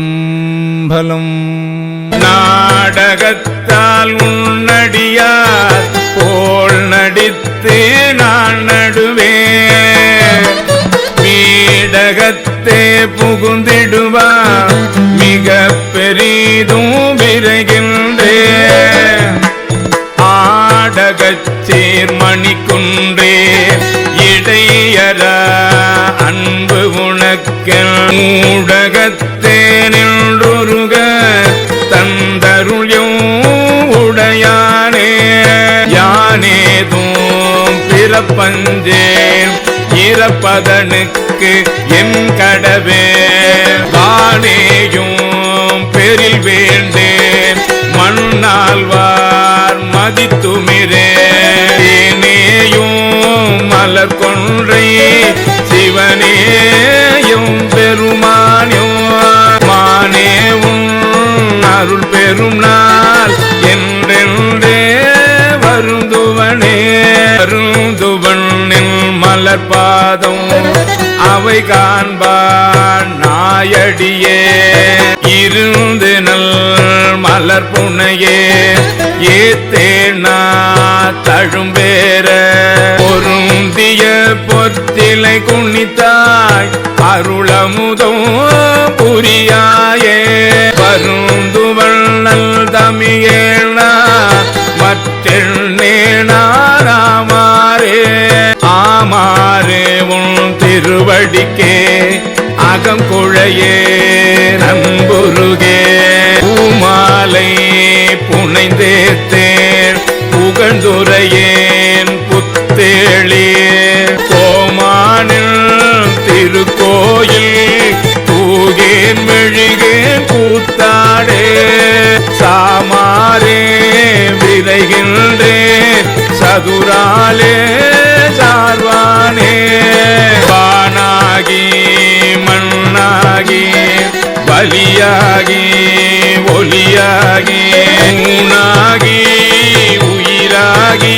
திருச்சிற்றம்பலம். நாடகத்தால் உன்னடியார் போல் நடித்து நான் நடுவே வீடகத்தே புகுந்திடுவார் மிக பெரிதும் விரைகின்றே ஆடகச்சீர் மணிக்குன்றே இடையற அன்பு உனக்கென் ஊடகத்தே நின்றொருக தந்தருள்யும் உடையானே யானேதும் பிறப்பஞ்சேன் இறப்பதனுக்கு என் கடவே வானேயும் பெரில் வேண்டேன் மண்ணாழ்வார் மதித்துமிரே நேயும் மலர் கொன்றை சிவனேயும் பெருமானியும் மானேவும் அருள் பெரும் நாள் என்றென்றே வருந்துவனே வருந்துவனின் மலர் பாதம் அவை காண்பான் நாயடியே இருந்து நல் மலர் புனையே ஏத்தேனா தழும்பேற பொருந்திய பொத்திலை குனித்தாய் அருளமுதும் புரியாயே வருந்துவள் நல் தமிழேனா மற்றெண்ணேனாராமாரே ஆமாரே உன் திருவடிக்கே அகங்குழையே நம்புருகே பூமாலை புனைந்தேத்தேன் புகழ்ந்துரையேன் புத்தேளே கோமானில் திருக்கோயில் தூகேன் மெழுகேன் கூத்தாடே சாமாரே விரைகின்றேன் சதுராலே சார்வானே வானாகி மண்ணாகி பலியாகி ஒலியாகி ஊனாகி உயிராகி